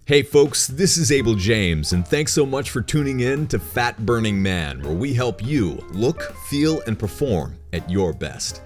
Hey folks, this is Abel James, and thanks so much for tuning in to Fat Burning Man, where we help you look, feel, and perform at your best.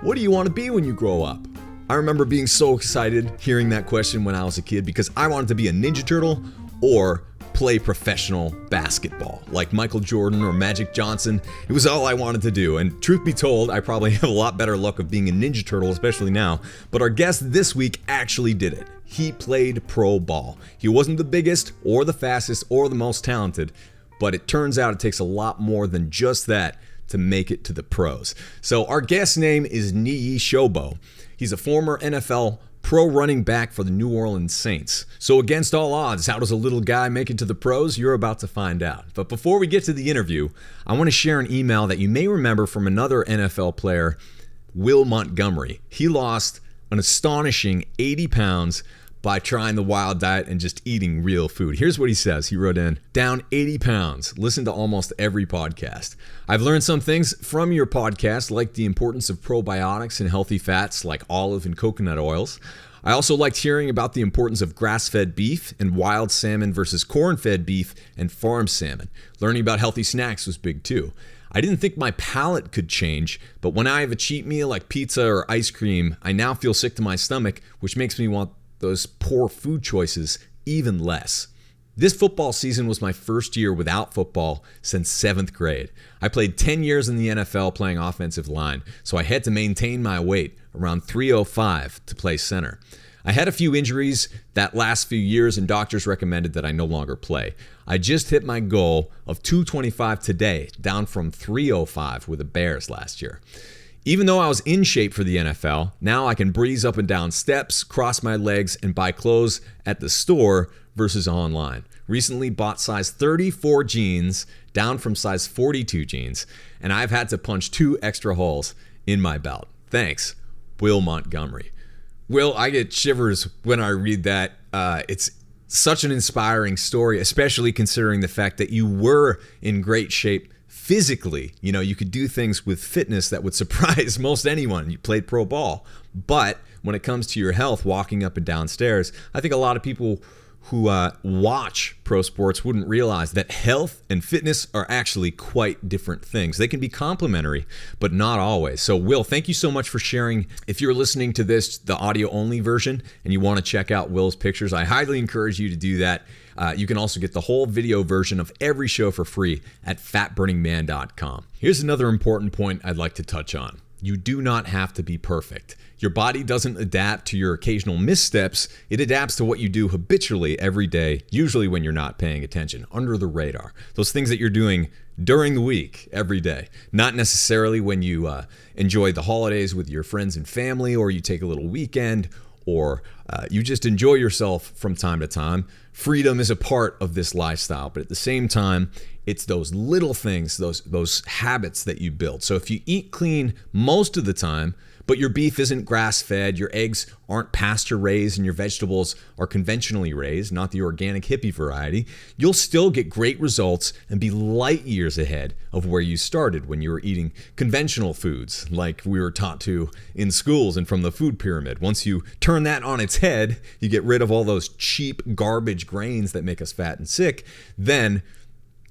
What do you want to be when you grow up? I remember being so excited hearing that question when I was a kid because I wanted to be a Ninja Turtle or play professional basketball like Michael Jordan or Magic Johnson. It was all I wanted to do, and truth be told, I probably have a lot better luck of being a Ninja Turtle, especially now, but our guest this week actually did it. He played pro ball. He wasn't the biggest or the fastest or the most talented, but it turns out it takes a lot more than just that to make it to the pros. So our guest's name is Niyi Sobo. He's a former NFL pro running back for the New Orleans Saints. So against all odds, how does a little guy make it to the pros? You're about to find out. But before we get to the interview, I want to share an email that you may remember from another NFL player, Will Montgomery. He lost an astonishing 80 pounds by trying the wild diet and just eating real food. Here's what he says. He wrote in, down 80 pounds, listen to almost every podcast. I've learned some things from your podcast, like the importance of probiotics and healthy fats like olive and coconut oils. I also liked hearing about the importance of grass-fed beef and wild salmon versus corn-fed beef and farm salmon. Learning about healthy snacks was big too. I didn't think my palate could change, but when I have a cheat meal like pizza or ice cream, I now feel sick to my stomach, which makes me want those poor food choices even less. This football season was my first year without football since 7th grade. I played 10 years in the NFL playing offensive line, so I had to maintain my weight around 305 to play center. I had a few injuries that last few years, and doctors recommended that I no longer play. I just hit my goal of 225 today, down from 305 with the Bears last year. Even though I was in shape for the NFL, now I can breeze up and down steps, cross my legs, and buy clothes at the store versus online. Recently bought size 34 jeans, down from size 42 jeans, and I've had to punch 2 extra holes in my belt. Thanks, Will Montgomery. Will, I get shivers when I read that. It's such an inspiring story, especially considering the fact that you were in great shape physically. You know, you could do things with fitness that would surprise most anyone. You played pro ball. But when it comes to your health, walking up and down stairs, I think a lot of people who watch pro sports wouldn't realize that health and fitness are actually quite different things. They can be complementary, but not always. So Will, thank you so much for sharing. If you're listening to this, the audio only version, and you want to check out Will's pictures, I highly encourage you to do that. You can also get the whole video version of every show for free at fatburningman.com. Here's another important point I'd like to touch on. You do not have to be perfect. Your body doesn't adapt to your occasional missteps. It adapts to what you do habitually every day, usually when you're not paying attention, under the radar. Those things that you're doing during the week, every day. Not necessarily when you enjoy the holidays with your friends and family, or you take a little weekend, or you just enjoy yourself from time to time. Freedom is a part of this lifestyle, but at the same time, it's those little things, those habits that you build. So if you eat clean most of the time, but your beef isn't grass-fed, your eggs aren't pasture-raised, and your vegetables are conventionally raised, not the organic hippie variety, you'll still get great results and be light years ahead of where you started when you were eating conventional foods like we were taught to in schools and from the food pyramid. Once you turn that on its head, you get rid of all those cheap garbage grains that make us fat and sick, then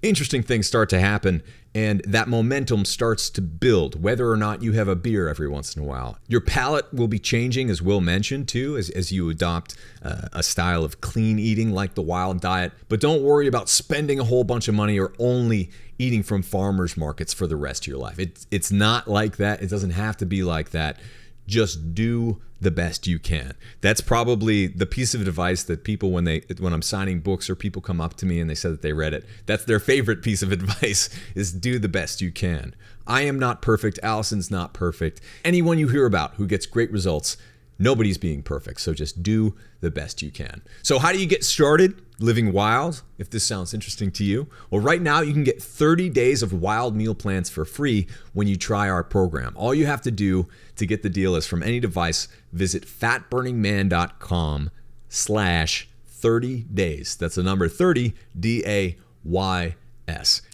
interesting things start to happen, and that momentum starts to build, whether or not you have a beer every once in a while. Your palate will be changing, as Will mentioned, too, as you adopt a style of clean eating like the wild diet. But don't worry about spending a whole bunch of money or only eating from farmers markets for the rest of your life. It's not like that. It doesn't have to be like that. Just do the best you can. That's probably the piece of advice that people, when I'm signing books or people come up to me and they say that they read it, that's their favorite piece of advice, is do the best you can. I am not perfect. Allison's not perfect. Anyone you hear about who gets great results, nobody's being perfect. So just do the best you can. So how do you get started living wild, if this sounds interesting to you? Well, right now you can get 30 days of wild meal plans for free when you try our program. All you have to do to get the deal is from any device, visit fatburningman.com/30 days. That's the number 30, DAYS.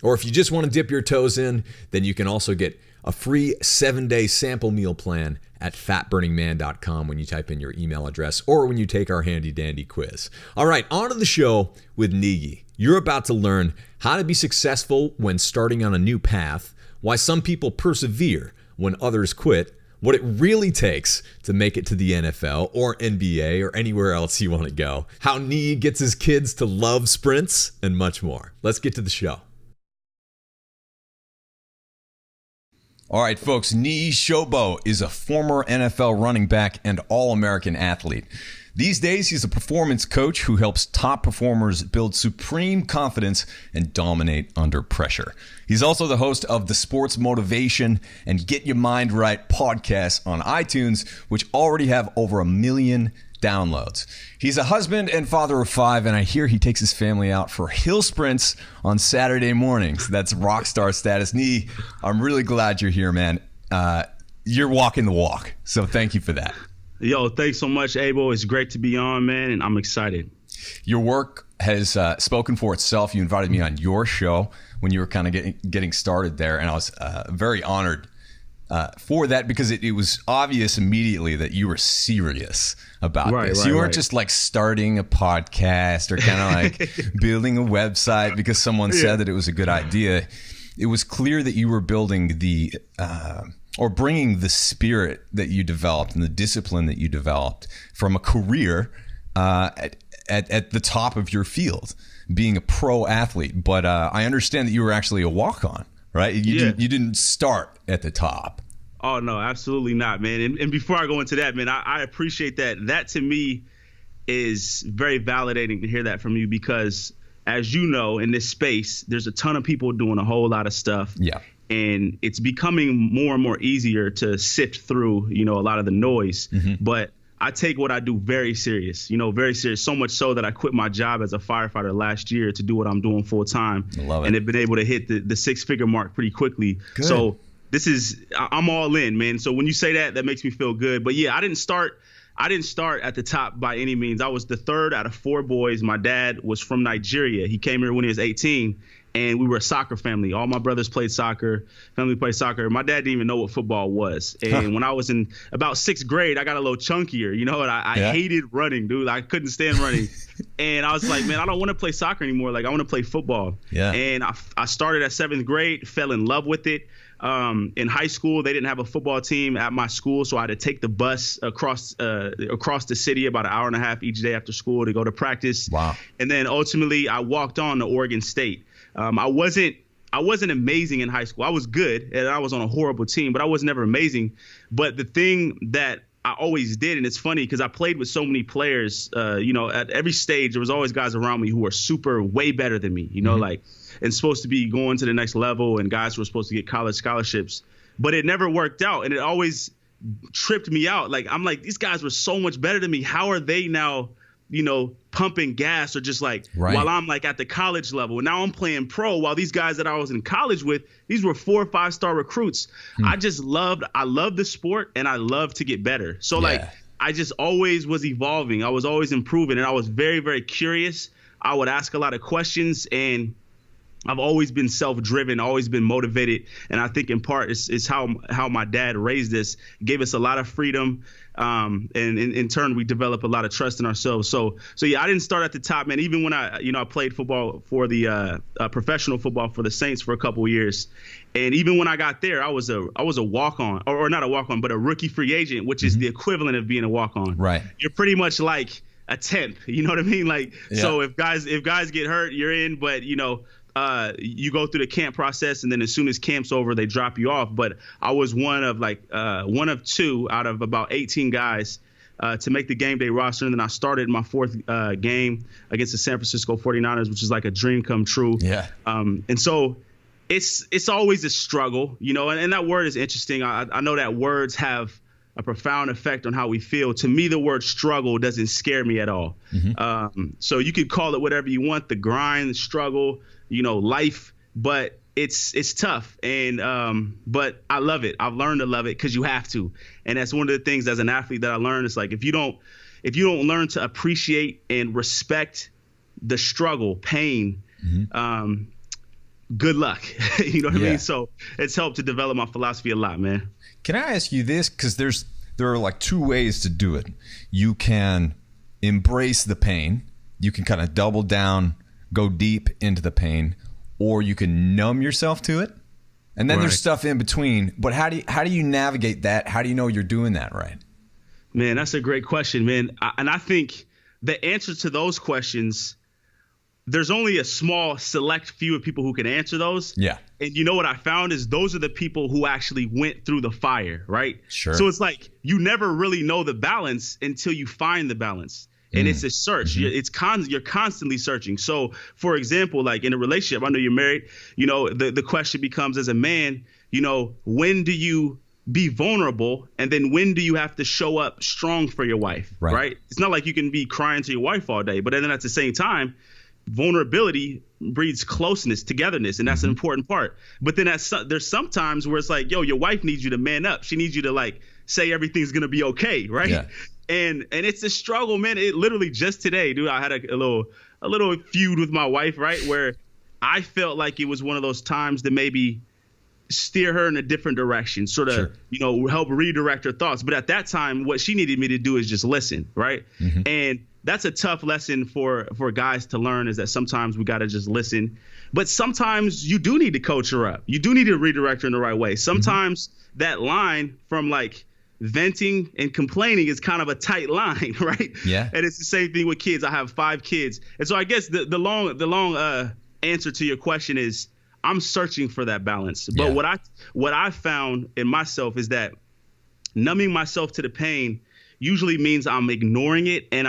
Or if you just want to dip your toes in, then you can also get a free 7-day sample meal plan at fatburningman.com when you type in your email address or when you take our handy dandy quiz. All right, on to the show with Niyi. You're about to learn how to be successful when starting on a new path, why some people persevere when others quit, what it really takes to make it to the NFL or NBA or anywhere else you want to go, how Niyi gets his kids to love sprints, and much more. Let's get to the show. All right, folks, Niyi Sobo is a former NFL running back and All-American athlete. These days, he's a performance coach who helps top performers build supreme confidence and dominate under pressure. He's also the host of the Sports Motivation and Get Your Mind Right podcast on iTunes, which already have over 1 million downloads. He's a husband and father of 5, and I hear he takes his family out for hill sprints on Saturday mornings. That's rock star status. Niyi, I'm really glad you're here, man. You're walking the walk, so thank you for that. Yo, thanks so much, Abel. It's great to be on, man, and I'm excited. Your work has spoken for itself. You invited me on your show when you were kind of getting started there, and I was very honored for that because it was obvious immediately that you were serious about this. You weren't just like starting a podcast or kind of like building a website because someone said that it was a good idea. It was clear that you were building or bringing the spirit that you developed and the discipline that you developed from a career at the top of your field, being a pro athlete. But I understand that you were actually a walk-on, right? You didn't start at the top. Oh, no, absolutely not, man. And before I go into that, man, I appreciate that. That, to me, is very validating to hear that from you because, as you know, in this space, there's a ton of people doing a whole lot of stuff. Yeah. And it's becoming more and more easier to sift through, a lot of the noise. Mm-hmm. But I take what I do very serious, very serious, so much so that I quit my job as a firefighter last year to do what I'm doing full time. I love it. And have been able to hit the 6-figure mark pretty quickly. Good. So I'm all in, man. So when you say that makes me feel good. But yeah, I didn't start at the top by any means. I was the third out of 4 boys. My dad was from Nigeria. He came here when he was 18. And we were a soccer family. All my brothers played soccer. Family played soccer. My dad didn't even know what football was. And when I was in about 6th grade, I got a little chunkier, and I hated running, dude. I couldn't stand running. And I was like, man, I don't want to play soccer anymore. Like, I want to play football. Yeah. And I started at 7th grade, fell in love with it. In high school, they didn't have a football team at my school, so I had to take the bus across the city about an hour and a half each day after school to go to practice. Wow. And then ultimately, I walked on to Oregon State. I wasn't amazing in high school. I was good, and I was on a horrible team, but I was never amazing. But the thing that I always did, and it's funny because I played with so many players, at every stage, there was always guys around me who were way better than me, and supposed to be going to the next level, and guys who were supposed to get college scholarships. But it never worked out, and it always tripped me out. Like, I'm like, these guys were so much better than me. How are they now pumping gas or just while I'm at the college level? And now I'm playing pro while these guys that I was in college with, these were 4 or 5-star recruits. I love the sport and I love to get better. So I just always was evolving. I was always improving and I was very, very curious. I would ask a lot of questions and I've always been self-driven, always been motivated. And I think in part is how my dad raised us, gave us a lot of freedom. And in turn, we develop a lot of trust in ourselves. So yeah, I didn't start at the top, man. Even when I played football for the professional football for the Saints for a couple of years. And even when I got there, I was a walk-on or not a walk-on, but a rookie free agent, which is the equivalent of being a walk-on. Right. You're pretty much like a 10th, you know what I mean? So if guys get hurt, you're in, but you go through the camp process, and then as soon as camp's over, they drop you off. But I was one of 2 out of about 18 guys to make the game day roster. And then I started my 4th game against the San Francisco 49ers, which is like a dream come true. Yeah. And so it's always a struggle, and that word is interesting. I know that words have a profound effect on how we feel. To me, the word struggle doesn't scare me at all. Mm-hmm. So you could call it whatever you want, the grind, the struggle, life, but it's tough. And but I love it. I've learned to love it because you have to. And that's one of the things as an athlete that I learned. It's like if you don't learn to appreciate and respect the struggle, pain, good luck. You know what I Yeah. mean? So it's helped to develop my philosophy a lot, man. Can I ask you this? Because there are like two ways to do it. You can embrace the pain. You can kind of double down, go deep into the pain, or you can numb yourself to it. And then Right. there's stuff in between. But how do you navigate that? How do you know you're doing that right? Man, that's a great question, man. And I think the answer to those questions, there's only a small select few of people who can answer those. Yeah. And you know what I found is those are the people who actually went through the fire, right? Sure. So it's like you never really know the balance until you find the balance. And it's a search. You're constantly searching. So, for example, like in a relationship, I know you're married, you know, the question becomes as a man, you know, when do you be vulnerable? And then when do you have to show up strong for your wife? Right? It's not like you can be crying to your wife all day. But then at the same time, vulnerability breeds closeness, togetherness, and that's an important part. But then there's some times where it's like, yo, your wife needs you to man up. She needs you to like say everything's gonna be okay, right? Yeah. And it's a struggle, man. It literally just today, dude, I had a little feud with my wife, right? Where I felt like it was one of those times to maybe steer her in a different direction, sort of, you know, help redirect her thoughts. But at that time, what she needed me to do is just listen, right? And that's a tough lesson for guys to learn, is that sometimes we got to just listen. But sometimes you do need to coach her up. You do need to redirect her in the right way. Sometimes that line from like venting and complaining is kind of a tight line, right? Yeah. And it's the same thing with kids. I have 5 kids. And so I guess the long answer to your question is I'm searching for that balance. But what I found in myself is that numbing myself to the pain usually means I'm ignoring it, and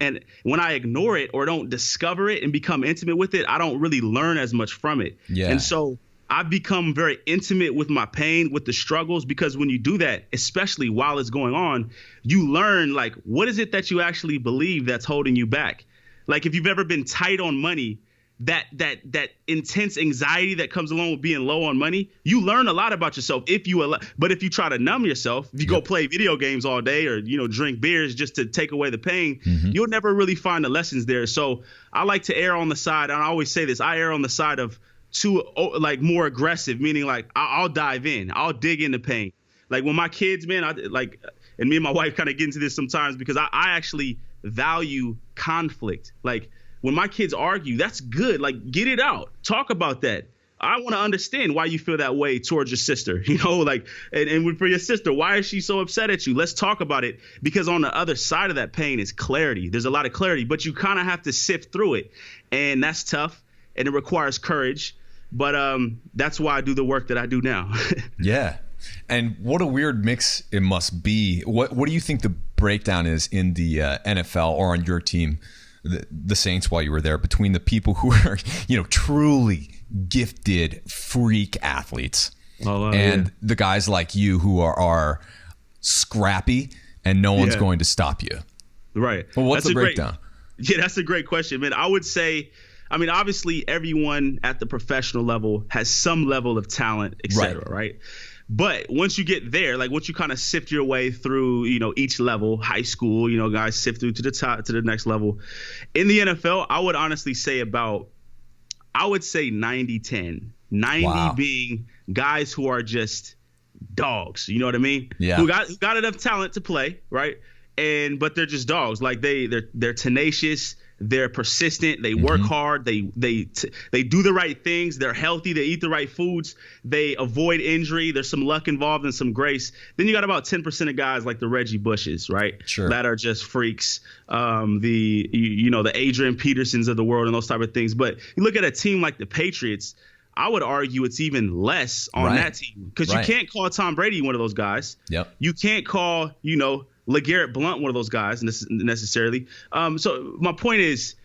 and when I ignore it or don't discover it and become intimate with it, I don't really learn as much from it. Yeah. And so I've become very intimate with my pain, with the struggles, because when you do that, especially while it's going on, you learn like, what is it that you actually believe that's holding you back? Like if you've ever been tight on money, that intense anxiety that comes along with being low on money, you learn a lot about yourself but if you try to numb yourself, if you go play video games all day or, you know, drink beers just to take away the pain, you'll never really find the lessons there. So I like to err on the side, and I always say this, I err on the side of more aggressive, meaning like I'll dive in, I'll dig into pain. Like when my kids, man, and me and my wife kind of get into this sometimes because I actually value conflict. Like when my kids argue, that's good. Like get it out, talk about that. I want to understand why you feel that way towards your sister, you know, like, and for your sister, why is she so upset at you? Let's talk about it, because on the other side of that pain is clarity. There's a lot of clarity, but you kind of have to sift through it, and that's tough, and it requires courage. But that's why I do the work that I do now. Yeah. And what a weird mix it must be. What do you think the breakdown is in the NFL or on your team, the Saints, while you were there, between the people who are, you know, truly gifted freak athletes and the guys like you who are scrappy and no one's going to stop you? Right. Well, what's the breakdown? That's a great question, man. I would say, I mean, obviously everyone at the professional level has some level of talent, et cetera, right? But once you get there, like once you kind of sift your way through, you know, each level, high school, you know, guys sift through to the top, to the next level. In the NFL, I would honestly say 90-10. 90 being guys who are just dogs, you know what I mean? Yeah. Who got enough talent to play, right? But they're just dogs. Like they're tenacious. They're persistent. They work hard. They do the right things. They're healthy. They eat the right foods. They avoid injury. There's some luck involved and some grace. Then you got about 10% of guys like the Reggie Bushes, right? Sure. That are just freaks. The Adrian Petersons of the world and those type of things. But you look at a team like the Patriots, I would argue it's even less on that team, because you can't call Tom Brady one of those guys. Yep. You can't call, you know, LeGarrette Blount one of those guys necessarily. So my point is,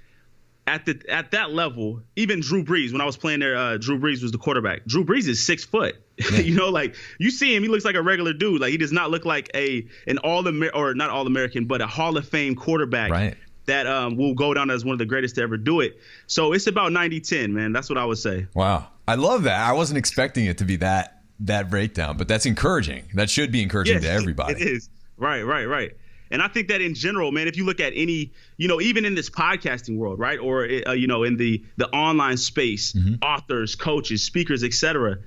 at that level, even Drew Brees, when I was playing there, Drew Brees was the quarterback. Drew Brees is 6 foot. Yeah. You know, like you see him, he looks like a regular dude. Like he does not look like not All-American, but a Hall of Fame quarterback. Right. That will go down as one of the greatest to ever do it. So it's about 90-10, man. That's what I would say. Wow. I love that. I wasn't expecting it to be that breakdown, but that's encouraging. That should be encouraging to everybody. It is. Right. And I think that in general, man, if you look at any, even in this podcasting world, right, or in the online space, authors, coaches, speakers, etc.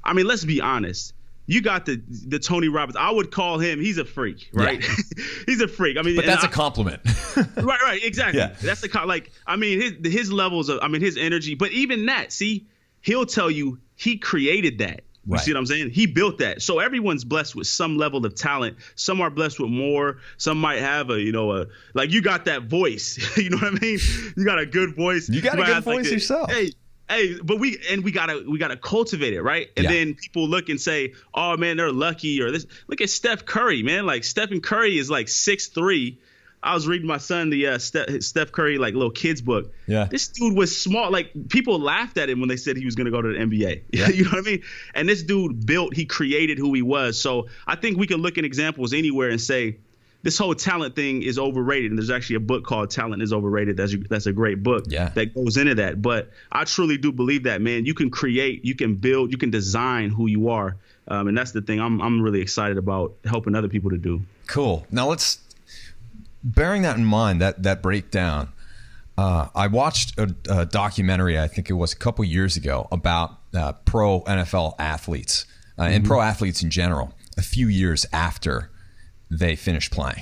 I mean, let's be honest. You got the Tony Robbins. I would call him. He's a freak, right? Yeah. He's a freak. I mean, but that's a compliment. right, exactly. Yeah. That's his levels of, his energy. But even that, see, he'll tell you he created that. You see what I'm saying? He built that. So everyone's blessed with some level of talent. Some are blessed with more. Some might have like you got that voice. You know what I mean? You got a good voice. You got a good voice yourself. Hey, but we gotta cultivate it, right? And then people look and say, "Oh man, they're lucky," or this. Look at Steph Curry, man. Like Stephen Curry is like 6'3". I was reading my son the Steph Curry like little kids book. Yeah, this dude was small. Like people laughed at him when they said he was gonna go to the NBA. Yeah. You know what I mean? And this dude he created who he was. So I think we can look at examples anywhere and say, this whole talent thing is overrated. And there's actually a book called Talent is Overrated. That's a great book that goes into that. But I truly do believe that, man. You can create, you can build, you can design who you are. And that's the thing I'm really excited about helping other people to do. Cool. Now bearing that in mind, that breakdown, I watched a documentary, I think it was a couple years ago, about pro NFL athletes and pro athletes in general, a few years after they finish playing.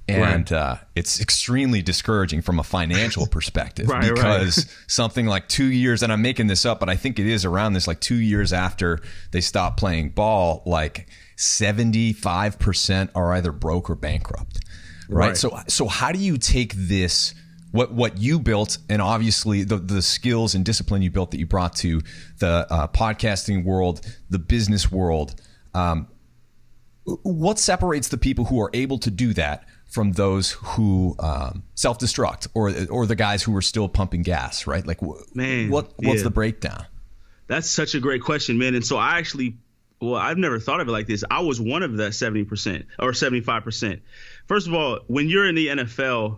And it's extremely discouraging from a financial perspective because something like 2 years, and I'm making this up, but I think it is around this, like 2 years after they stop playing ball, like 75% are either broke or bankrupt. Right. So how do you take this, what you built, and obviously the skills and discipline you built that you brought to the podcasting world, the business world, what separates the people who are able to do that from those who self-destruct or the guys who are still pumping gas, right? Like, what's the breakdown? That's such a great question, man. And so I've never thought of it like this. I was one of that 70% or 75%. First of all, when you're in the NFL,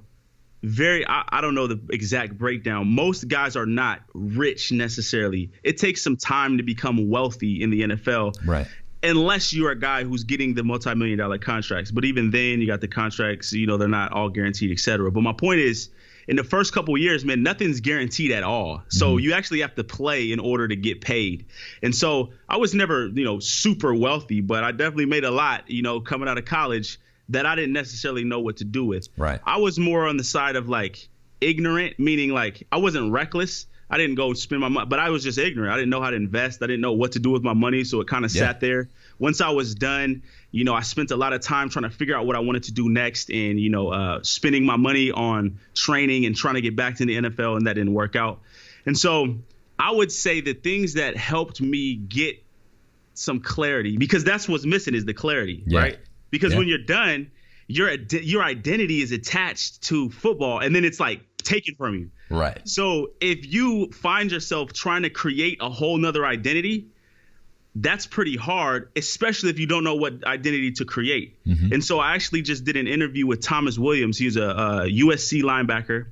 I don't know the exact breakdown. Most guys are not rich necessarily. It takes some time to become wealthy in the NFL. Right. Unless you're a guy who's getting the multi-million-dollar contracts. But even then, you got the contracts, they're not all guaranteed, et cetera. But my point is, in the first couple of years, man, nothing's guaranteed at all. So you actually have to play in order to get paid. And so I was never, super wealthy, but I definitely made a lot, coming out of college that I didn't necessarily know what to do with. Right. I was more on the side of like ignorant, meaning like I wasn't reckless. I didn't go spend my money, but I was just ignorant. I didn't know how to invest. I didn't know what to do with my money. So it kind of sat there. Once I was done, I spent a lot of time trying to figure out what I wanted to do next and, spending my money on training and trying to get back to the NFL, and that didn't work out. And so I would say the things that helped me get some clarity, because that's what's missing is the clarity, right? Because when you're done, your identity is attached to football, and then it's like taken from you. Right. So if you find yourself trying to create a whole nother identity, that's pretty hard, especially if you don't know what identity to create. And so I actually just did an interview with Thomas Williams. He's a USC linebacker,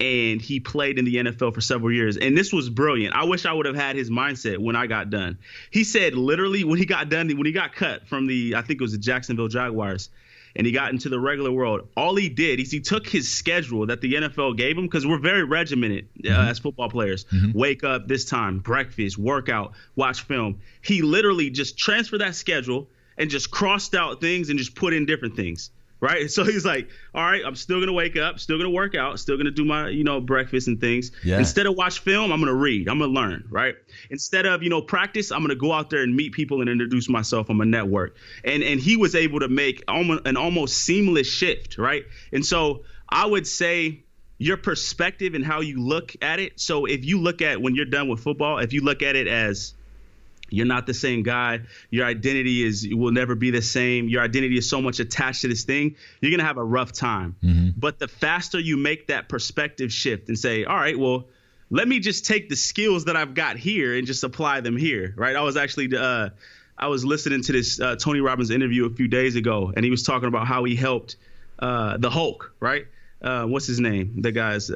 and he played in the NFL for several years. And this was brilliant. I wish I would have had his mindset when I got done. He said literally when he got cut from I think it was the Jacksonville Jaguars, and he got into the regular world, all he did is he took his schedule that the NFL gave him, because we're very regimented as football players. Wake up this time, breakfast, workout, watch film. He literally just transferred that schedule and just crossed out things and just put in different things. Right. So he's like, all right, I'm still going to wake up, still going to work out, still going to do my, breakfast and things. Yeah. Instead of watch film, I'm going to read. I'm going to learn. Right. Instead of, practice, I'm going to go out there and meet people and introduce myself on my network. And he was able to make an almost seamless shift. Right. And so I would say your perspective and how you look at it. So if you look at when you're done with football, if you look at it as you're not the same guy. Your identity will never be the same. Your identity is so much attached to this thing. You're going to have a rough time. But the faster you make that perspective shift and say, all right, well, let me just take the skills that I've got here and just apply them here. Right. I was actually I was listening to this Tony Robbins interview a few days ago, and he was talking about how he helped the Hulk. Right. What's his name? The guy's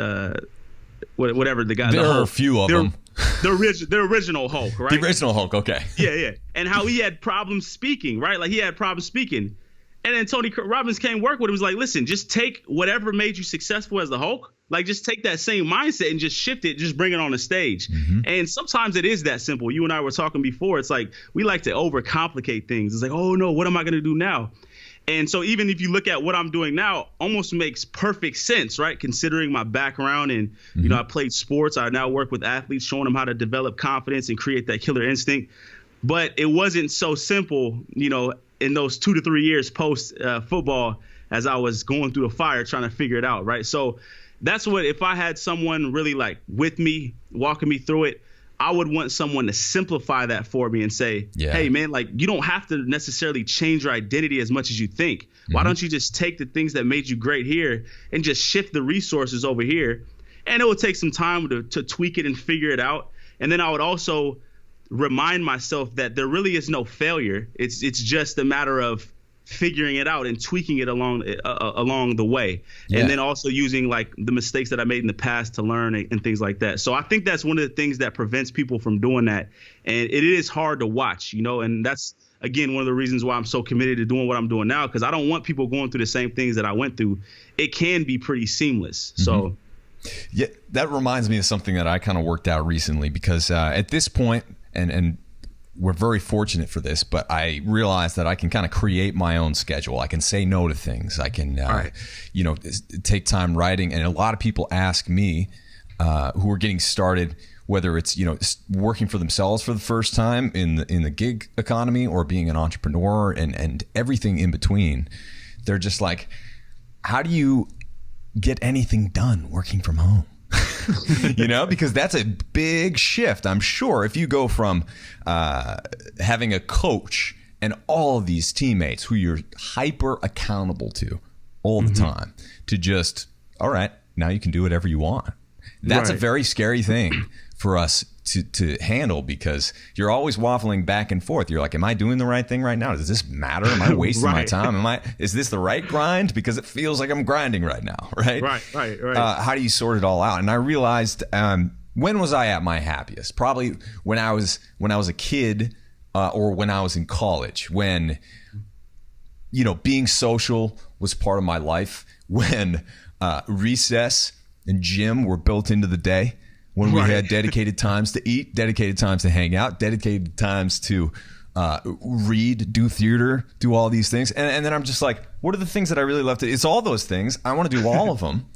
whatever the guy. There are a few of them. The original Hulk, right? The original Hulk, okay. Yeah. And how he had problems speaking, right? Like he had problems speaking. And then Tony Robbins came work with him. He was like, listen, just take whatever made you successful as the Hulk. Like, just take that same mindset and just shift it, just bring it on the stage. And sometimes it is that simple. You and I were talking before. It's like we like to overcomplicate things. It's like, oh, no, what am I going to do now? And so even if you look at what I'm doing now, almost makes perfect sense, right? Considering my background and, you know, I played sports. I now work with athletes, showing them how to develop confidence and create that killer instinct. But it wasn't so simple, you know, in those 2 to 3 years post football as I was going through the fire trying to figure it out, right? So that's what, if I had someone really like with me, walking me through it, I would want someone to simplify that for me and say, hey, man, like, you don't have to necessarily change your identity as much as you think. Why don't you just take the things that made you great here and just shift the resources over here? And it will take some time to tweak it and figure it out. And then I would also remind myself that there really is no failure. It's just a matter of figuring it out and tweaking it along the way. And then also using like the mistakes that I made in the past to learn and things like that. So I think that's one of the things that prevents people from doing that. And it is hard to watch, you know, and that's, again, one of the reasons why I'm so committed to doing what I'm doing now, because I don't want people going through the same things that I went through. It can be pretty seamless. So yeah, that reminds me of something that I kind of worked out recently, because at this point, and we're very fortunate for this, but I realized that I can kind of create my own schedule. I can say no to things. I can, you know, take time writing. And a lot of people ask me who are getting started, whether it's, you know, working for themselves for the first time in the gig economy or being an entrepreneur and everything in between. They're just like, how do you get anything done working from home? You know, because that's a big shift. I'm sure if you go from having a coach and all of these teammates who you're hyper accountable to all the time to just, all right, now you can do whatever you want. That's a very scary thing for us to handle, because you're always waffling back and forth. You're like, am I doing the right thing right now? Does this matter? Am I wasting my time? Is this the right grind? Because it feels like I'm grinding right now, right? Right. How do you sort it all out? And I realized, when was I at my happiest? Probably when I was a kid, or when I was in college, when, you know, being social was part of my life, when recess and gym were built into the day, when we had dedicated times to eat, dedicated times to hang out, dedicated times to read, do theater, do all these things. And then I'm just like, what are the things that I really love to do? It's all those things. I want to do all of them,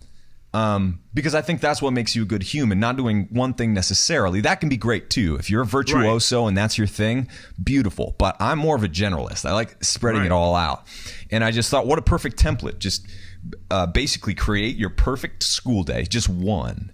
because I think that's what makes you a good human, not doing one thing necessarily. That can be great too. If you're a virtuoso and that's your thing, beautiful. But I'm more of a generalist. I like spreading it all out. And I just thought, what a perfect template. Just basically create your perfect school day, just one.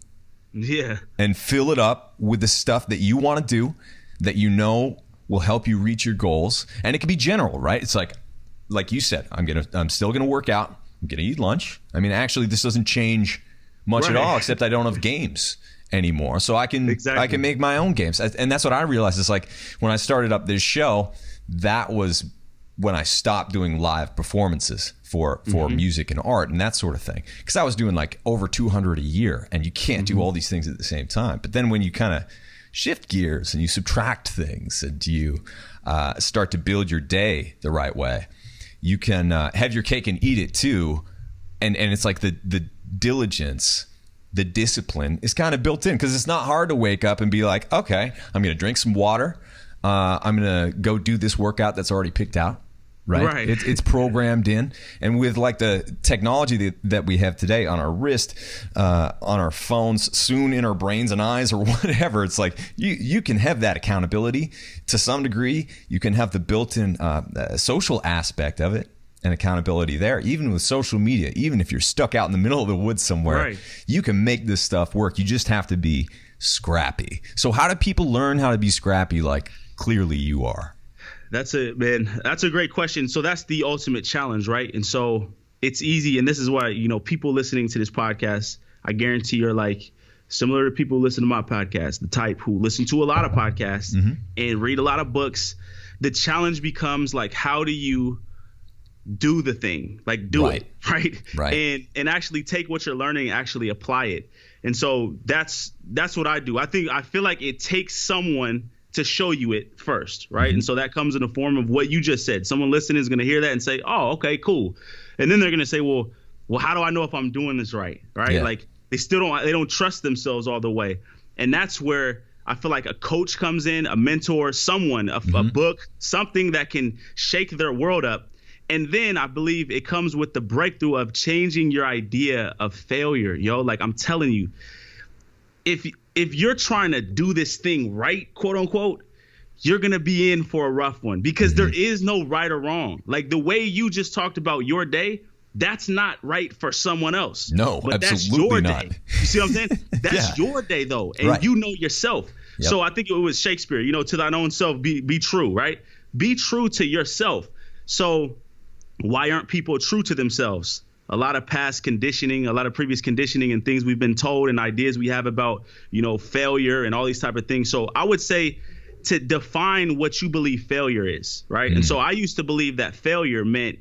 Yeah. And fill it up with the stuff that you want to do, that you know will help you reach your goals. And it can be general, right? It's like you said, I'm still gonna work out. I'm gonna eat lunch. I mean, actually, this doesn't change much at all, except I don't have games anymore. So I can make my own games. And that's what I realized. It's like when I started up this show, that was when I stopped doing live performances for music and art and that sort of thing. Because I was doing like over 200 a year, and you can't do all these things at the same time. But then when you kind of shift gears and you subtract things and you start to build your day the right way, you can have your cake and eat it too. And it's like the diligence, the discipline is kind of built in, because it's not hard to wake up and be like, okay, I'm going to drink some water. I'm going to go do this workout that's already picked out. Right. It's programmed in. And with like the technology that we have today on our wrist, on our phones, soon in our brains and eyes or whatever, it's like you can have that accountability to some degree. You can have the built-in social aspect of it and accountability there. Even with social media, even if you're stuck out in the middle of the woods somewhere, you can make this stuff work. You just have to be scrappy. So how do people learn how to be scrappy like clearly you are? That's a great question. So that's the ultimate challenge, right? And so it's easy. And this is why, you know, people listening to this podcast, I guarantee you're like similar to people who listen to my podcast, the type who listen to a lot of podcasts and read a lot of books. The challenge becomes like, how do you do the thing? Like do it, right? And actually take what you're learning and actually apply it. And so that's what I do. I feel like it takes someone to show you it first, right? And so that comes in the form of what you just said. Someone listening is going to hear that and say, oh, okay, cool. And then they're going to say, well, how do I know if I'm doing this right? Right? Yeah. Like they don't trust themselves all the way. And that's where I feel like a coach comes in, a mentor, someone, a book, something that can shake their world up. And then I believe it comes with the breakthrough of changing your idea of failure. Like I'm telling you, if you're trying to do this thing right, quote unquote, you're going to be in for a rough one because there is no right or wrong. Like the way you just talked about your day, that's not right for someone else. No, but absolutely that's your not. Day. You see what I'm saying? That's your day though. And you know yourself. Yep. So I think it was Shakespeare, to thine own self, be true, right? Be true to yourself. So why aren't people true to themselves? A lot of past conditioning, a lot of previous conditioning and things we've been told and ideas we have about, failure and all these type of things. So I would say to define what you believe failure is, right? And so I used to believe that failure meant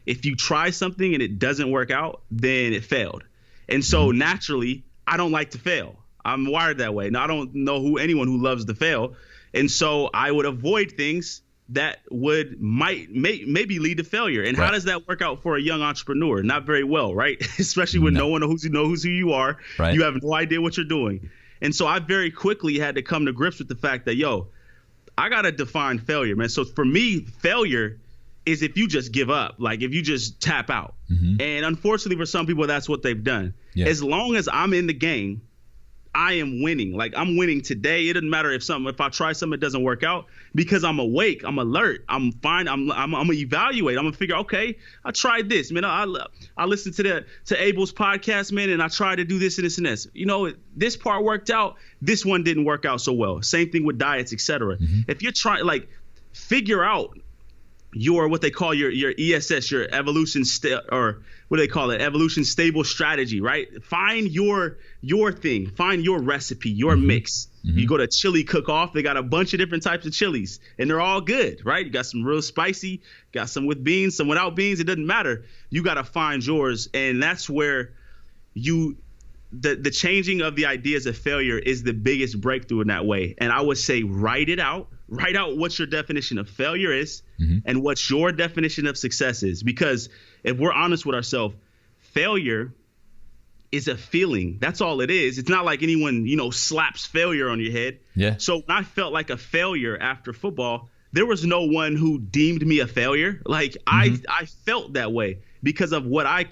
if you try something and it doesn't work out, then it failed. And so naturally, I don't like to fail. I'm wired that way. Now, I don't know anyone who loves to fail. And so I would avoid things that maybe lead to failure. And how does that work out for a young entrepreneur? Not very well, right? Especially when no one knows who you are. Right. You have no idea what you're doing. And so I very quickly had to come to grips with the fact that, I got to define failure, man. So for me, failure is if you just give up, like if you just tap out. And unfortunately for some people, that's what they've done. Yeah. As long as I'm in the game, I am winning. Like I'm winning today. It doesn't matter if I try something, it doesn't work out because I'm awake. I'm alert. I'm fine. I'm gonna evaluate. I'm gonna figure, okay, I tried this, man. I listened to Abel's podcast, man, and I tried to do this and this and this. This part worked out. This one didn't work out so well. Same thing with diets, etc. If you're trying, figure out your what they call your ESS, your evolution evolution stable strategy, right? Find your thing, find your recipe, your mix. You go to Chili Cook-Off, they got a bunch of different types of chilies and they're all good, right? You got some real spicy, got some with beans, some without beans, it doesn't matter. You got to find yours, and that's where the changing of the ideas of failure is the biggest breakthrough in that way. And I would say write out what your definition of failure is and what your definition of success is. Because if we're honest with ourselves, failure is a feeling. That's all it is. It's not like anyone, slaps failure on your head. Yeah. So when I felt like a failure after football, there was no one who deemed me a failure. Like I felt that way because of what I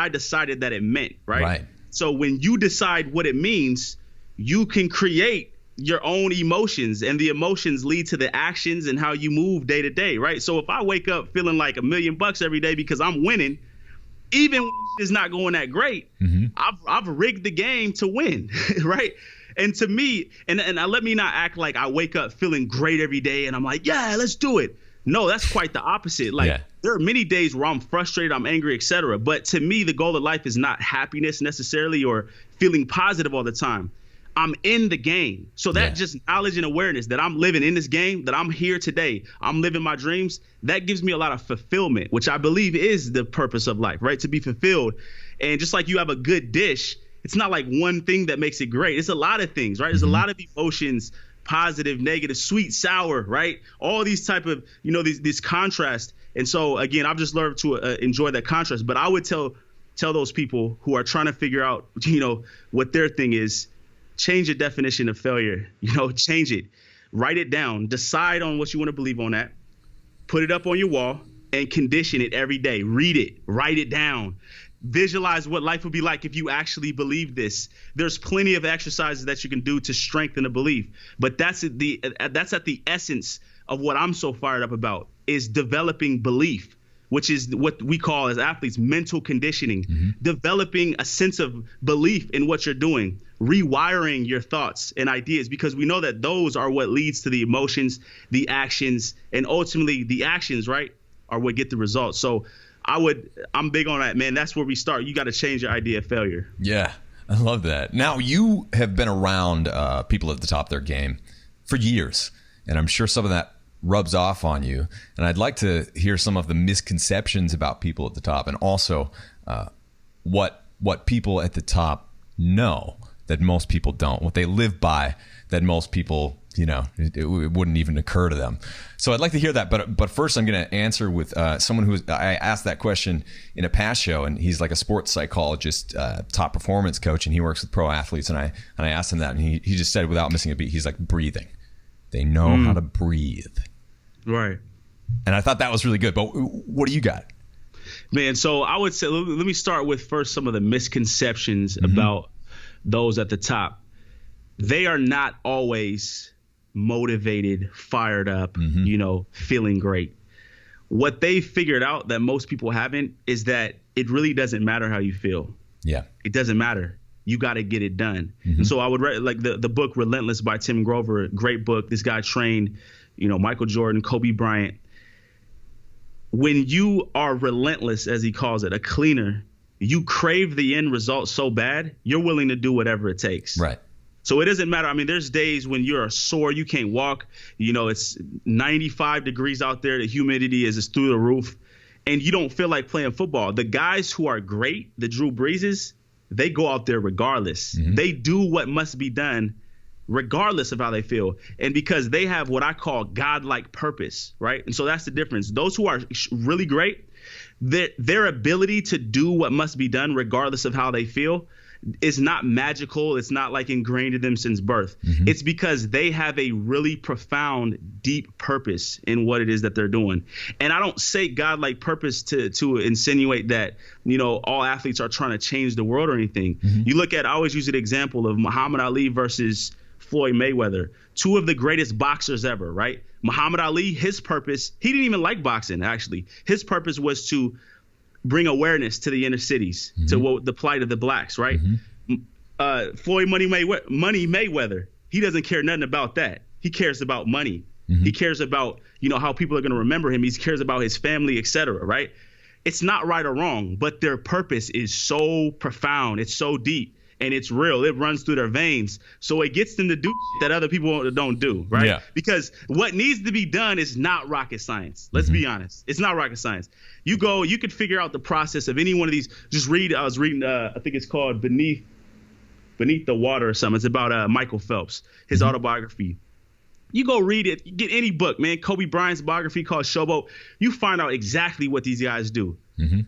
decided that it meant. Right. So when you decide what it means, you can create your own emotions, and the emotions lead to the actions and how you move day to day, right? So if I wake up feeling like $1 million every day because I'm winning, even when it's not going that great, I've rigged the game to win, right? And to me, and let me not act like I wake up feeling great every day and I'm like, yeah, let's do it. No, that's quite the opposite. There are many days where I'm frustrated, I'm angry, etc. But to me, the goal of life is not happiness necessarily or feeling positive all the time. I'm in the game. So that just knowledge and awareness that I'm living in this game, that I'm here today, I'm living my dreams, that gives me a lot of fulfillment, which I believe is the purpose of life, right? To be fulfilled. And just like you have a good dish, it's not like one thing that makes it great. It's a lot of things, right? There's a lot of emotions, positive, negative, sweet, sour, right? All these type of, these contrast. And so again, I've just learned to enjoy that contrast. But I would tell those people who are trying to figure out, what their thing is, change your definition of failure, change it, write it down, decide on what you want to believe on that, put it up on your wall and condition it every day. Read it, write it down, visualize what life would be like if you actually believe this. There's plenty of exercises that you can do to strengthen the belief, but that's at the essence of what I'm so fired up about is developing belief, which is what we call as athletes mental conditioning, developing a sense of belief in what you're doing, rewiring your thoughts and ideas, because we know that those are what leads to the emotions, the actions, and ultimately the actions, right, are what get the results. So I'm big on that, man. That's where we start. You got to change your idea of failure. Yeah, I love that. Now, you have been around people at the top of their game for years, and I'm sure some of that rubs off on you. And I'd like to hear some of the misconceptions about people at the top, and also what people at the top know that most people don't, what they live by that most people it wouldn't even occur to them. So I'd like to hear that. But first, I'm going to answer with someone I asked that question in a past show, and he's like a sports psychologist, top performance coach, and he works with pro athletes. And I asked him that, and he just said, without missing a beat, he's like, breathing. They know how to breathe. Right. And I thought that was really good. But what do you got? Man, so I would say, let me start with first some of the misconceptions about those at the top. They are not always motivated, fired up, feeling great. What they figured out that most people haven't is that it really doesn't matter how you feel. Yeah. It doesn't matter. You got to get it done. And so I would read like the book Relentless by Tim Grover, great book. This guy trained, Michael Jordan, Kobe Bryant. When you are relentless, as he calls it, a cleaner, you crave the end result so bad, you're willing to do whatever it takes. Right. So it doesn't matter. I mean, there's days when you're sore, you can't walk, it's 95 degrees out there. The humidity is through the roof and you don't feel like playing football. The guys who are great, the Drew Breeses, they go out there regardless. They do what must be done regardless of how they feel. And because they have what I call godlike purpose, right? And so that's the difference. Those who are really great, their ability to do what must be done regardless of how they feel is not magical. It's not like ingrained in them since birth. It's because they have a really profound, deep purpose in what it is that they're doing. And I don't say godlike purpose to insinuate that, all athletes are trying to change the world or anything. You look at, I always use an example of Muhammad Ali versus Floyd Mayweather, two of the greatest boxers ever, right? Muhammad Ali, his purpose, he didn't even like boxing, actually. His purpose was to bring awareness to the inner cities, to the plight of the blacks, right? Floyd Money Mayweather, he doesn't care nothing about that. He cares about money. He cares about, how people are going to remember him. He cares about his family, et cetera, right? It's not right or wrong, but their purpose is so profound. It's so deep. And it's real. It runs through their veins. So it gets them to do that other people don't do, right? Yeah. Because what needs to be done is not rocket science. Let's be honest. It's not rocket science. You could figure out the process of any one of these. Just read. I was reading, I think it's called Beneath the Water or something. It's about Michael Phelps, his autobiography. You go read it. You get any book, man. Kobe Bryant's biography called Showboat. You find out exactly what these guys do.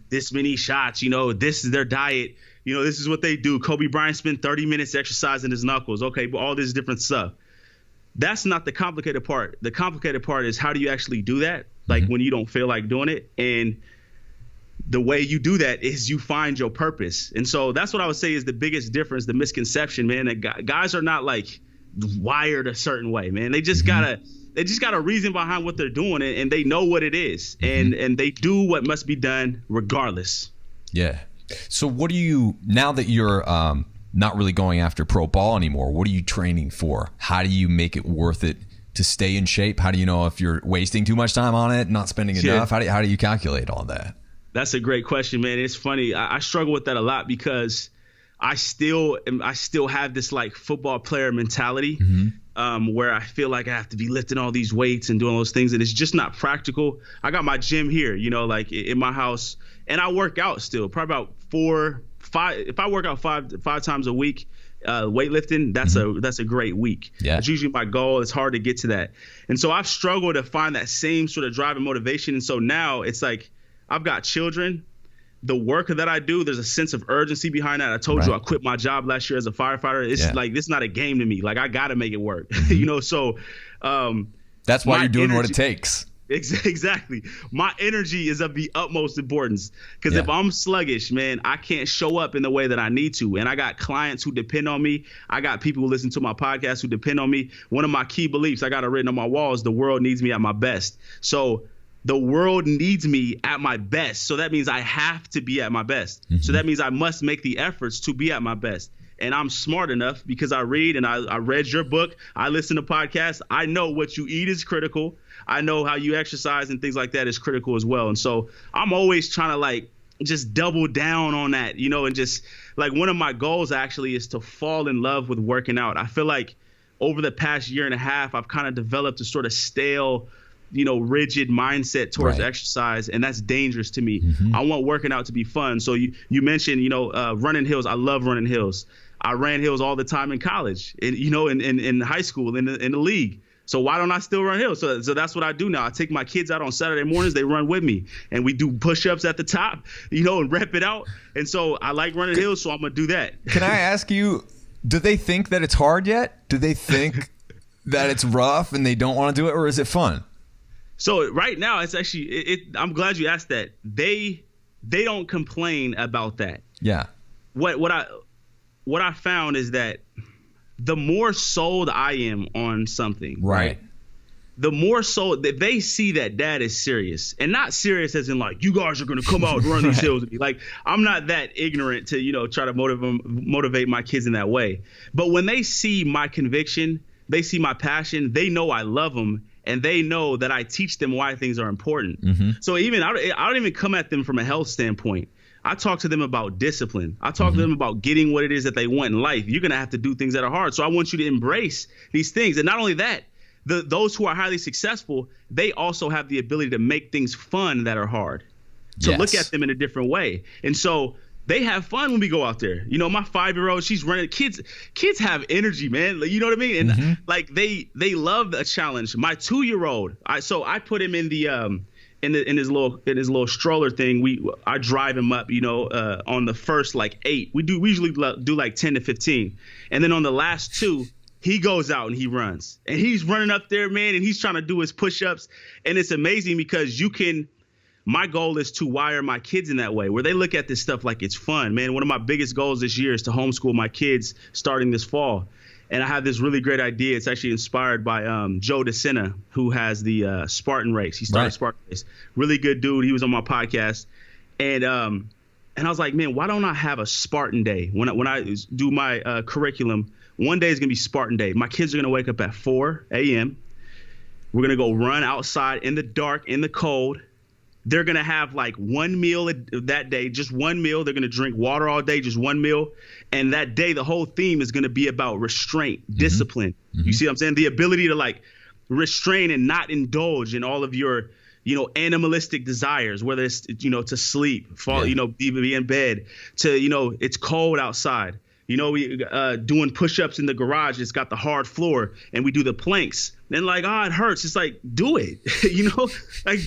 This many shots, this is their diet. This is what they do. Kobe Bryant spent 30 minutes exercising his knuckles. Okay, but all this different stuff. That's not the complicated part. The complicated part is how do you actually do that? Like when you don't feel like doing it. And the way you do that is you find your purpose. And so that's what I would say is the biggest difference, the misconception, man, that guys are not like wired a certain way, man. They just got a reason behind what they're doing and they know what it is. And they do what must be done regardless. Yeah. So what do you, now that you're not really going after pro ball anymore, what are you training for? How do you make it worth it to stay in shape? How do you know if you're wasting too much time on it, not spending enough? How do you calculate all that? That's a great question, man. It's funny. I struggle with that a lot because I still have this like football player mentality where I feel like I have to be lifting all these weights and doing those things. And it's just not practical. I got my gym here, like in my house. And I work out still, probably about 4, 5. If I work out five times a week, weightlifting, that's a great week. Yeah. That's usually my goal. It's hard to get to that. And so I've struggled to find that same sort of drive and motivation. And so now it's like I've got children. The work that I do, there's a sense of urgency behind that. I told you I quit my job last year as a firefighter. It's like, this is not a game to me. Like I got to make it work, so that's why you're doing what it takes. Exactly. My energy is of the utmost importance because if I'm sluggish, man, I can't show up in the way that I need to. And I got clients who depend on me. I got people who listen to my podcast who depend on me. One of my key beliefs I got it written on my wall is the world needs me at my best. So the world needs me at my best. So that means I have to be at my best. So that means I must make the efforts to be at my best. And I'm smart enough because I read and I read your book. I listen to podcasts. I know what you eat is critical. I know how you exercise and things like that is critical as well. And so I'm always trying to like just double down on that, and just like one of my goals actually is to fall in love with working out. I feel like over the past year and a half, I've kind of developed a sort of stale, rigid mindset towards exercise. And that's dangerous to me. I want working out to be fun. So you mentioned, running hills. I love running hills. I ran hills all the time in college, and in high school, in the league. So why don't I still run hills? So that's what I do now. I take my kids out on Saturday mornings. They run with me, and we do push-ups at the top, and rep it out. And so I like running hills, so I'm gonna do that. Can I ask you, do they think that it's hard yet? Do they think that it's rough and they don't want to do it, or is it fun? So right now, it's actually I'm glad you asked that. They don't complain about that. Yeah. What I found is that the more sold I am on something, right, the more so that they see that dad is serious, and not serious as in like, you guys are going to come out and run these hills with me. Like, I'm not that ignorant to, try to motivate my kids in that way. But when they see my conviction, they see my passion, they know I love them, and they know that I teach them why things are important. Mm-hmm. So I don't even come at them from a health standpoint. I talk to them about discipline. I talk to them about getting what it is that they want in life. You're going to have to do things that are hard. So I want you to embrace these things. And not only that, those who are highly successful, they also have the ability to make things fun that are hard. So look at them in a different way. And so they have fun when we go out there. My 5-year-old, she's running. Kids have energy, man. You know what I mean? And like they love a challenge. My 2-year-old, I put him in the in his little stroller thing. I drive him up, on the first 8. We usually do 10 to 15, and then on the last 2, he goes out and he runs, and he's running up there, man, and he's trying to do his push-ups, and it's amazing because my goal is to wire my kids in that way, where they look at this stuff like it's fun, man. One of my biggest goals this year is to homeschool my kids starting this fall. And I have this really great idea. It's actually inspired by Joe DeSena, who has the Spartan race. He started Spartan race. Really good dude. He was on my podcast. And I was like, man, why don't I have a Spartan day? When I do my curriculum, one day is going to be Spartan day. My kids are going to wake up at 4 a.m. We're going to go run outside in the dark, in the cold. They're going to have one meal that day, just one meal. They're going to drink water all day, just one meal. And that day, the whole theme is going to be about restraint, discipline. You see what I'm saying? The ability to restrain and not indulge in all of your, animalistic desires, whether it's, to sleep, fall, be in bed, to, it's cold outside. We doing push-ups in the garage. It's got the hard floor, and we do the planks. And it hurts. It's do it,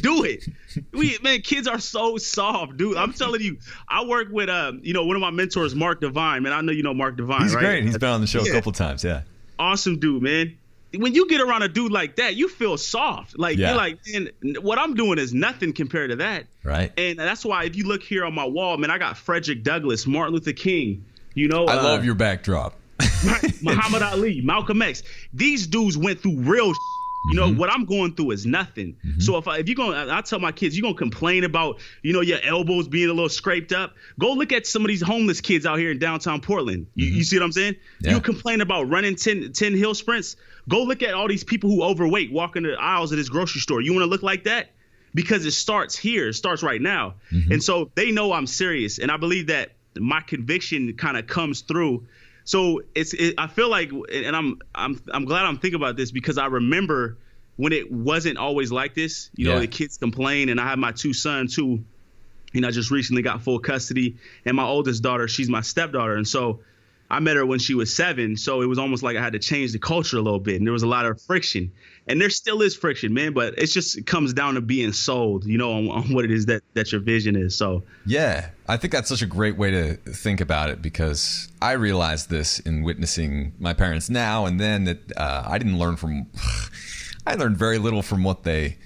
do it. Kids are so soft, dude. I'm telling you, I work with, one of my mentors, Mark Devine. Man, I know you know Mark Devine, He's right? Great. He's been on the show a couple times. Yeah. Awesome dude, man. When you get around a dude like that, you feel soft. You're like, man, what I'm doing is nothing compared to that. Right. And that's why if you look here on my wall, man, I got Frederick Douglass, Martin Luther King. I love your backdrop. Right, Muhammad Ali, Malcolm X. These dudes went through real what I'm going through is nothing. So if you're going, I tell my kids, you're going to complain about, your elbows being a little scraped up. Go look at some of these homeless kids out here in downtown Portland. You see what I'm saying? Yeah. You complain about running 10 hill sprints. Go look at all these people who overweight walking the aisles of this grocery store. You want to look like that? Because it starts here. It starts right now. And so they know I'm serious. And I believe that my conviction kind of comes through. So I feel like, and I'm glad I'm thinking about this because I remember when it wasn't always like this. The kids complain, and I have my 2 sons who, I just recently got full custody, and my oldest daughter, she's my stepdaughter, and so I met her when she was 7, so it was almost like I had to change the culture a little bit, and there was a lot of friction, and there still is friction, man, but it comes down to being sold, on what it is that your vision is. So yeah, I think that's such a great way to think about it, because I realized this in witnessing my parents now and then that I learned very little from what they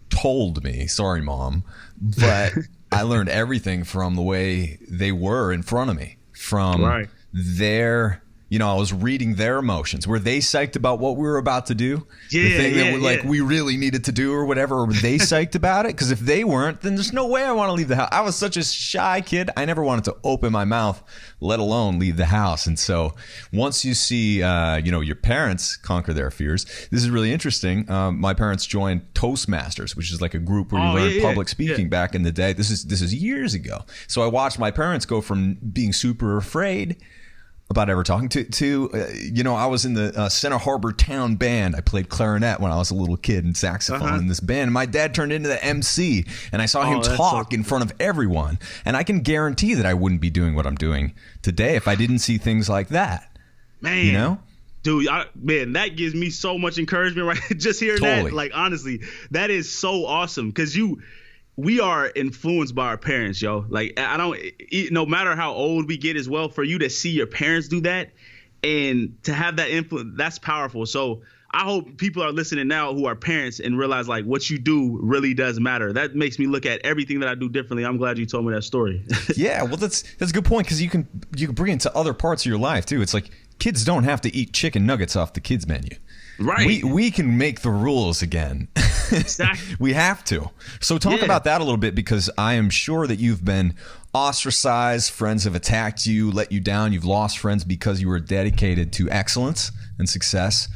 told me. Sorry, Mom, but I learned everything from the way they were in front of me, from their, I was reading their emotions. Were they psyched about what we were about to do? Yeah, the thing that we really needed to do or whatever. Or were they psyched about it? Because if they weren't, then there's no way I want to leave the house. I was such a shy kid. I never wanted to open my mouth, let alone leave the house. And so once you see, your parents conquer their fears, this is really interesting. My parents joined Toastmasters, which is like a group where you learn public speaking back in the day. This is years ago. So I watched my parents go from being super afraid about ever talking to I was in the Center Harbor Town Band. I played clarinet when I was a little kid and saxophone in this band. And my dad turned into the MC, and I saw him talk in front of everyone. And I can guarantee that I wouldn't be doing what I'm doing today if I didn't see things like that. Man. You know? Dude, that gives me so much encouragement, right? Just hearing that, like, honestly, that is so awesome because we are influenced by our parents, yo. Like, no matter how old we get as well, for you to see your parents do that and to have that influence, that's powerful. So I hope people are listening now who are parents and realize, like, what you do really does matter. That makes me look at everything that I do differently. I'm glad you told me that story. Yeah, well, that's a good point because you can bring it to other parts of your life, too. It's like kids don't have to eat chicken nuggets off the kids menu. Right. We can make the rules again. Exactly. We have to. So talk about that a little bit, because I am sure that you've been ostracized. Friends have attacked you, let you down. You've lost friends because you were dedicated to excellence and success.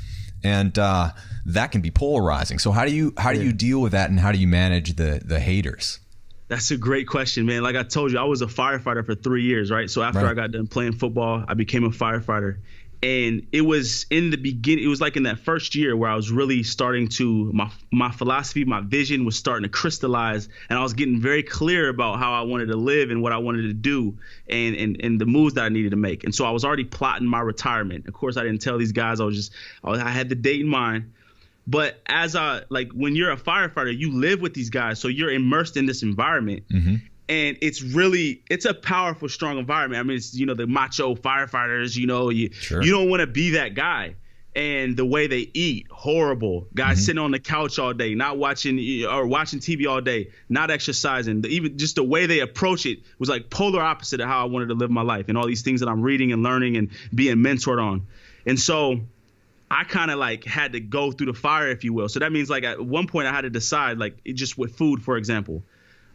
And that can be polarizing. So how do you deal with that, and how do you manage the haters? That's a great question, man. Like I told you, I was a firefighter for 3 years, right? So after I got done playing football, I became a firefighter. And it was in the beginning, it was like in that first year where I was really starting to, my philosophy, my vision was starting to crystallize, and I was getting very clear about how I wanted to live and what I wanted to do and the moves that I needed to make. And so I was already plotting my retirement. Of course, I didn't tell these guys. I had the date in mind. But when you're a firefighter, you live with these guys. So you're immersed in this environment. Mm-hmm. And it's a powerful, strong environment. I mean, it's, the macho firefighters, you don't want to be that guy. And the way they eat, horrible. Guys sitting on the couch all day, not watching TV all day, not exercising. Even just the way they approach it was like polar opposite of how I wanted to live my life, and all these things that I'm reading and learning and being mentored on. And so I kind of like had to go through the fire, if you will. So that means like at one point I had to decide, like just with food, for example,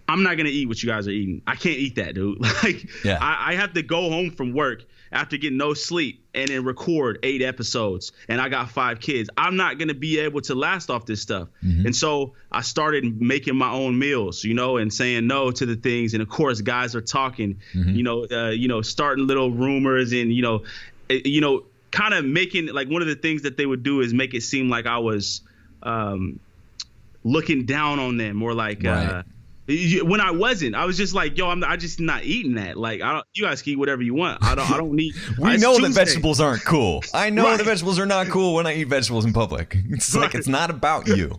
I'm not going to eat what you guys are eating. I can't eat that, dude. I have to go home from work after getting no sleep and then record 8 episodes, and I got 5 kids. I'm not going to be able to last off this stuff. Mm-hmm. And so I started making my own meals, and saying no to the things. And of course, guys are talking, starting little rumors and, kind of making, like, one of the things that they would do is make it seem like I was looking down on them, or like when I wasn't. I was just like, yo, I'm just not eating that. Like, you guys can eat whatever you want. I don't need. We know that vegetables aren't cool. I know the vegetables are not cool when I eat vegetables in public. It's like, it's not about you.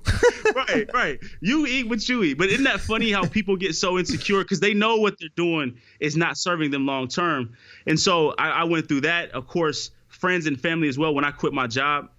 Right. You eat what you eat. But isn't that funny how people get so insecure because they know what they're doing is not serving them long term. And so I went through that. Of course, friends and family as well. When I quit my job,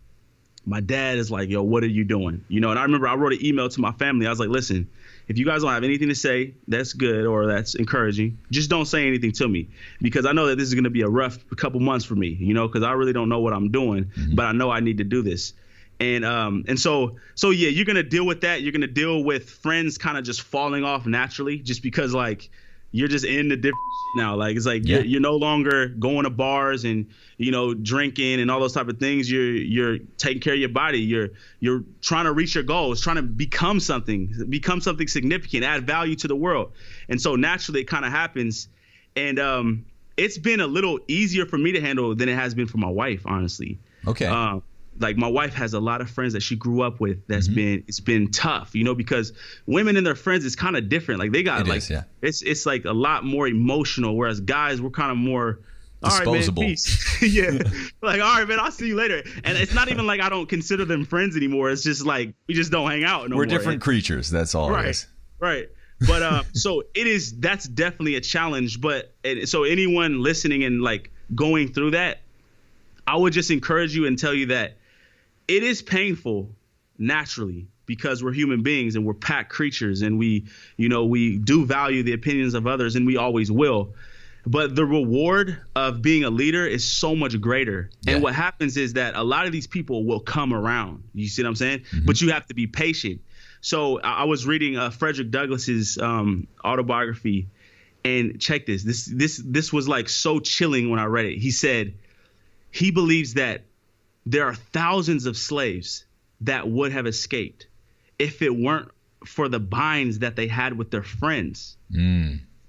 my dad is like, yo, what are you doing? And I remember I wrote an email to my family. I was like, listen, if you guys don't have anything to say that's good or that's encouraging, just don't say anything to me, because I know that this is going to be a rough couple months for me, because I really don't know what I'm doing, but I know I need to do this. And so yeah, you're going to deal with that. You're going to deal with friends kind of just falling off naturally, just because like you're just in the different shit now. Like, it's like you're no longer going to bars and, drinking and all those type of things. You're taking care of your body. You're trying to reach your goals, trying to become something significant, add value to the world. And so naturally it kind of happens. And it's been a little easier for me to handle than it has been for my wife, honestly. Okay. Like, my wife has a lot of friends that she grew up with it's been tough, because women and their friends is kind of different. Like, they got it's like a lot more emotional, whereas guys, we're kind of more disposable. All right, man, peace. Yeah. Like, all right, man, I'll see you later. And it's not even like I don't consider them friends anymore. It's just like we just don't hang out no more. We're different creatures. That's all it is. Right. But so that's definitely a challenge. But so anyone listening and like going through that, I would just encourage you and tell you that it is painful naturally, because we're human beings and we're pack creatures, and we do value the opinions of others, and we always will. But the reward of being a leader is so much greater. Yeah. And what happens is that a lot of these people will come around. You see what I'm saying? Mm-hmm. But you have to be patient. So I was reading Frederick Douglass's autobiography, and check this. This was like so chilling when I read it. He said he believes that there are thousands of slaves that would have escaped if it weren't for the binds that they had with their friends.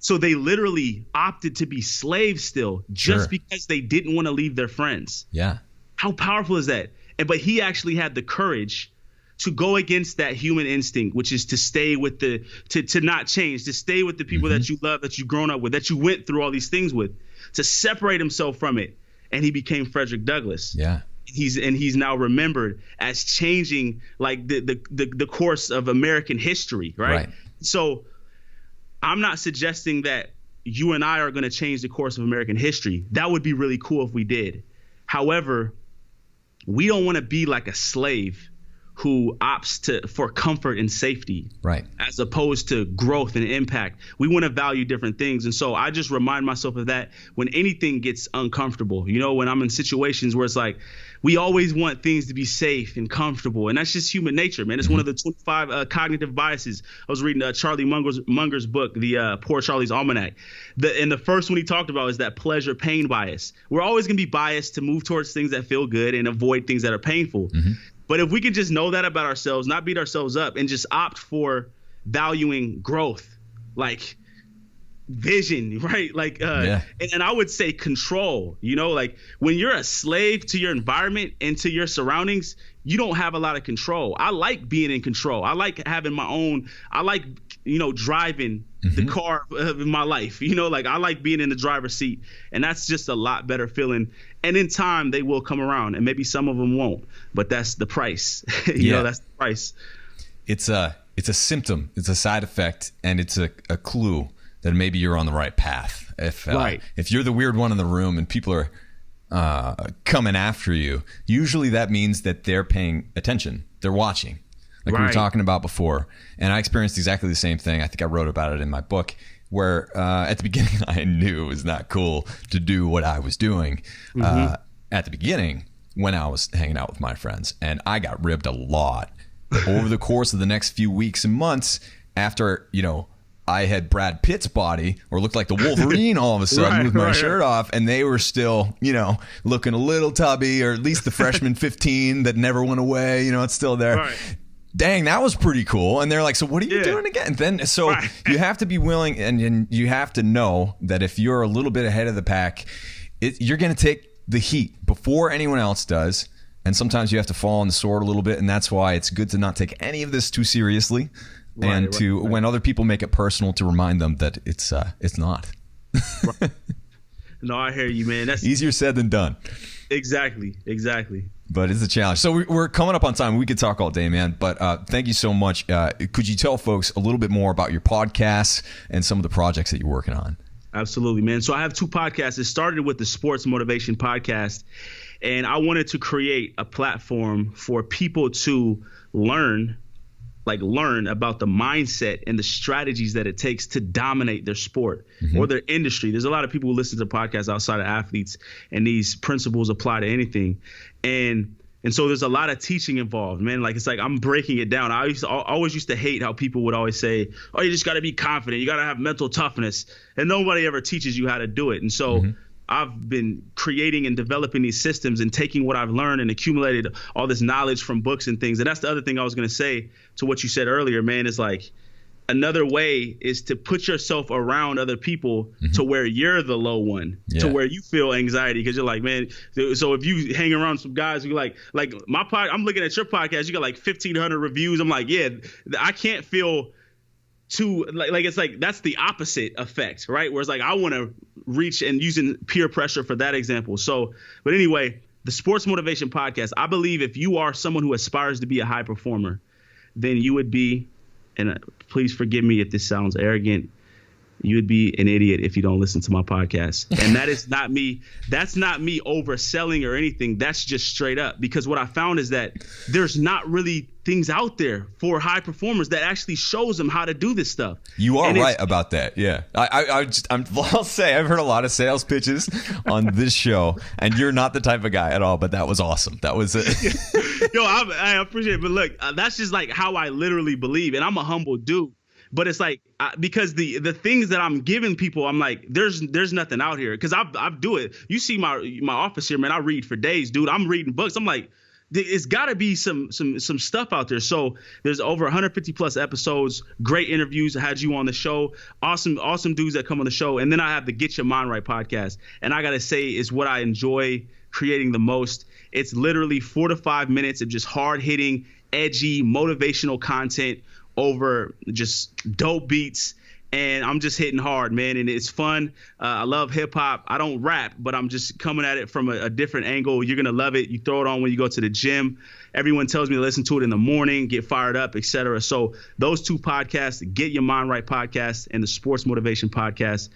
So they literally opted to be slaves still just Sure. because they didn't want to leave their friends. Yeah. How powerful is that? But he actually had the courage to go against that human instinct, which is to stay with to not change, to stay with the people that you love, that you've grown up with, that you went through all these things with, to separate himself from it. And he became Frederick Douglass. Yeah. He's now remembered as changing like the course of American history, right? So I'm not suggesting that you and I are going to change the course of American history. That would be really cool if we did. However, we don't want to be like a slave who opts for comfort and safety, Right. as opposed to growth and impact. We want to value different things. And so I just remind myself of that when anything gets uncomfortable, when I'm in situations where it's like, we always want things to be safe and comfortable. And that's just human nature, man. It's one of the 25 cognitive biases. I was reading Charlie Munger's book, the Poor Charlie's Almanac. And the first one he talked about is that pleasure pain bias. We're always going to be biased to move towards things that feel good and avoid things that are painful. But if we can just know that about ourselves, not beat ourselves up, and just opt for valuing growth, like vision, right? Like, and I would say control, like when you're a slave to your environment and to your surroundings, you don't have a lot of control. I like being in control. I like having my own, I like, driving the car of my life, like I like being in the driver's seat, and that's just a lot better feeling. And in time they will come around, and maybe some of them won't, but that's the price. That's the price. It's a symptom, it's a side effect, and it's a clue that maybe you're on the right path. If you're the weird one in the room and people are coming after you, usually that means that they're paying attention, they're watching. Like we were talking about before. And I experienced exactly the same thing. I think I wrote about it in my book, where at the beginning I knew it was not cool to do what I was doing at the beginning when I was hanging out with my friends. And I got ribbed a lot. But over the course of the next few weeks and months, after, I had Brad Pitt's body or looked like the Wolverine all of a sudden with my shirt off, and they were still, looking a little tubby, or at least the freshman 15 that never went away, it's still there. Right. Dang, that was pretty cool. And they're like, so what are you doing again? And then, so you have to be willing, and you have to know that if you're a little bit ahead of the pack, you're going to take the heat before anyone else does. And sometimes you have to fall on the sword a little bit. And that's why it's good to not take any of this too seriously. When other people make it personal, to remind them that it's not. No, I hear you, man. That's easier said than done. Exactly. But it's a challenge. So we're coming up on time. We could talk all day, man. But thank you so much. Could you tell folks a little bit more about your podcasts and some of the projects that you're working on? Absolutely, man. So I have two podcasts. It started with the Sports Motivation Podcast, and I wanted to create a platform for people to learn about the mindset and the strategies that it takes to dominate their sport or their industry. There's a lot of people who listen to podcasts outside of athletes, and these principles apply to anything. And so there's a lot of teaching involved, man. Like, it's like I'm breaking it down. I always used to hate how people would always say, oh, you just got to be confident. You got to have mental toughness. And nobody ever teaches you how to do it. And so I've been creating and developing these systems and taking what I've learned and accumulated all this knowledge from books and things. And that's the other thing I was going to say to what you said earlier, man, is like another way is to put yourself around other people to where you're the low one, to where you feel anxiety, because you're like, man. So if you hang around some guys who like I'm looking at your podcast, you got like 1,500 reviews. I'm like, yeah, I can't feel too like it's like that's the opposite effect, right? Whereas like I want to reach, and using peer pressure for that example. So, but anyway, the Sports Motivation Podcast, I believe if you are someone who aspires to be a high performer, then you would be, and please forgive me if this sounds arrogant, you would be an idiot if you don't listen to my podcast. And that is not me. That's not me overselling or anything. That's just straight up, because what I found is that there's not really things out there for high performers that actually shows them how to do this stuff. You are right about that. Yeah. I'll say I've heard a lot of sales pitches on this show, and you're not the type of guy at all, but that was awesome. That was it. Yo, I appreciate it. But look, that's just like how I literally believe. And I'm a humble dude. But it's like because the things that I'm giving people, I'm like, there's nothing out here, because I do it. You see my office here, man. I read for days, dude. I'm reading books. I'm like, it's got to be some stuff out there. So there's over 150 plus episodes, great interviews. I had you on the show, awesome dudes that come on the show, and then I have the Get Your Mind Right podcast, and I gotta say is what I enjoy creating the most. It's literally 4 to 5 minutes of just hard hitting, edgy, motivational content over just dope beats. And I'm just hitting hard, man, and it's fun. I love hip hop. I don't rap, but I'm just coming at it from a different angle. You're gonna love it. You throw it on when you go to the gym. Everyone tells me to listen to it in the morning, get fired up, etc. So those two podcasts, the Get Your Mind Right podcast and the Sports Motivation podcast,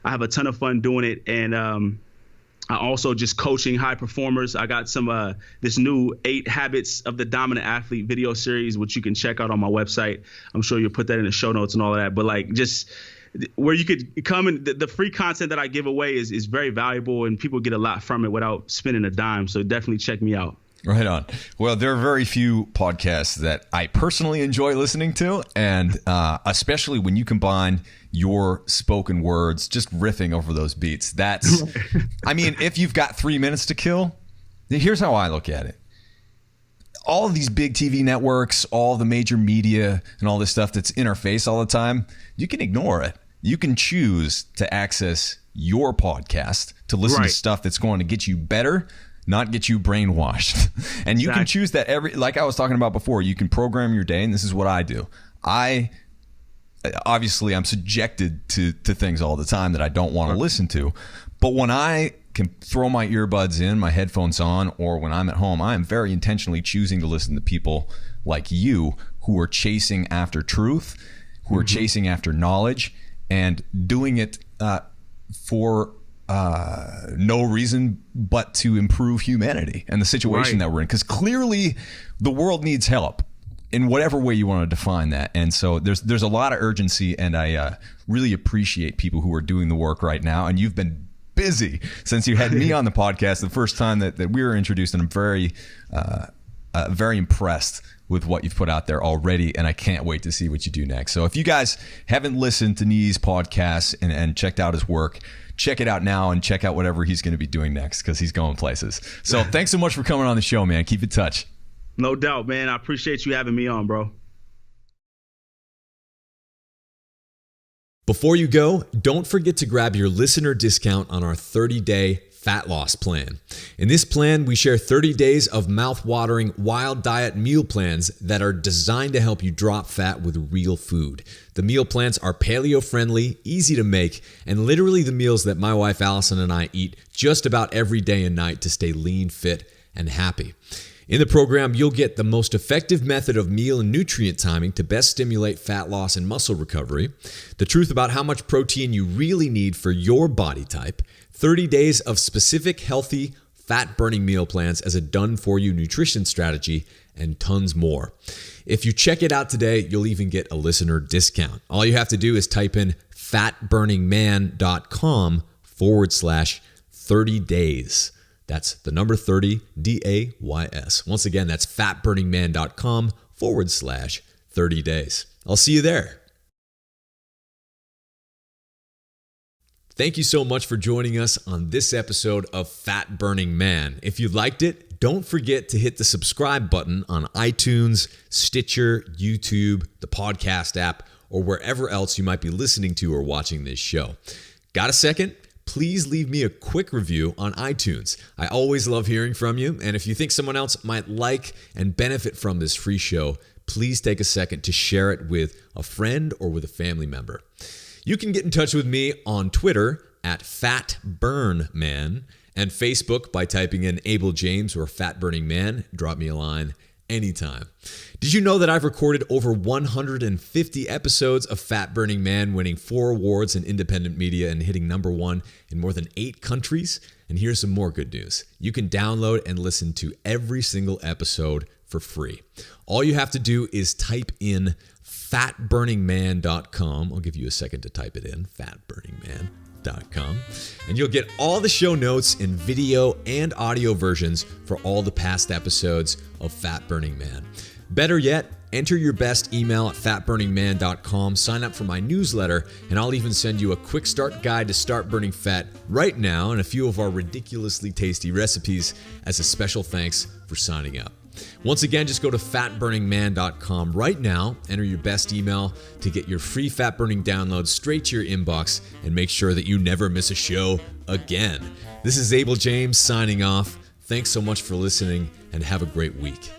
I have a ton of fun doing it, and I also just coaching high performers. I got some this new 8 Habits of the Dominant Athlete video series, which you can check out on my website. I'm sure you'll put that in the show notes and all of that. But like just where you could come and the free content that I give away is very valuable, and people get a lot from it without spending a dime. So definitely check me out. Right on. Well, there are very few podcasts that I personally enjoy listening to, and especially when you combine your spoken words, just riffing over those beats. That's, I mean, if you've got 3 minutes to kill, here's how I look at it. All of these big TV networks, all the major media, and all this stuff that's in our face all the time, you can ignore it. You can choose to access your podcast to listen to stuff that's going to get you better, not get you brainwashed. And you can choose that like I was talking about before, you can program your day, and this is what I do. Obviously I'm subjected to things all the time that I don't want to listen to. But when I can throw my earbuds in, my headphones on, or when I'm at home, I am very intentionally choosing to listen to people like you who are chasing after truth, who are chasing after knowledge, and doing it for no reason but to improve humanity and the situation that we're in. Because clearly the world needs help in whatever way you want to define that. And so there's a lot of urgency, and I really appreciate people who are doing the work right now. And you've been busy since you had me on the podcast the first time that we were introduced, and I'm very impressed with what you've put out there already, and I can't wait to see what you do next. So if you guys haven't listened to Niyi's podcast and checked out his work, check it out now, and check out whatever he's going to be doing next, because he's going places. So thanks so much for coming on the show, man. Keep in touch. No doubt, man. I appreciate you having me on, bro. Before you go, don't forget to grab your listener discount on our 30-day fat loss plan. In this plan, we share 30 days of mouth-watering wild diet meal plans that are designed to help you drop fat with real food. The meal plans are paleo-friendly, easy to make, and literally the meals that my wife Allison and I eat just about every day and night to stay lean, fit, and happy. In the program, you'll get the most effective method of meal and nutrient timing to best stimulate fat loss and muscle recovery, the truth about how much protein you really need for your body type, 30 days of specific healthy fat-burning meal plans as a done-for-you nutrition strategy, and tons more. If you check it out today, you'll even get a listener discount. All you have to do is type in fatburningman.com/30 days. That's the number 30, DAYS. Once again, that's fatburningman.com/30 days. I'll see you there. Thank you so much for joining us on this episode of Fat Burning Man. If you liked it, don't forget to hit the subscribe button on iTunes, Stitcher, YouTube, the podcast app, or wherever else you might be listening to or watching this show. Got a second? Please leave me a quick review on iTunes. I always love hearing from you, and if you think someone else might like and benefit from this free show, please take a second to share it with a friend or with a family member. You can get in touch with me on Twitter at FatBurnMan and Facebook by typing in Abel James or Fat Burning Man. Drop me a line anytime. Did you know that I've recorded over 150 episodes of Fat Burning Man, winning 4 awards in independent media and hitting #1 in more than 8 countries? And here's some more good news. You can download and listen to every single episode for free. All you have to do is type in fatburningman.com. I'll give you a second to type it in, fatburningman.com. And you'll get all the show notes in video and audio versions for all the past episodes of Fat Burning Man. Better yet, Enter your best email at fatburningman.com, sign up for my newsletter, and I'll even send you a quick start guide to start burning fat right now and a few of our ridiculously tasty recipes as a special thanks for signing up. Once again, just go to fatburningman.com right now, enter your best email to get your free fat burning download straight to your inbox, and make sure that you never miss a show again. This is Abel James signing off. Thanks so much for listening, and have a great week.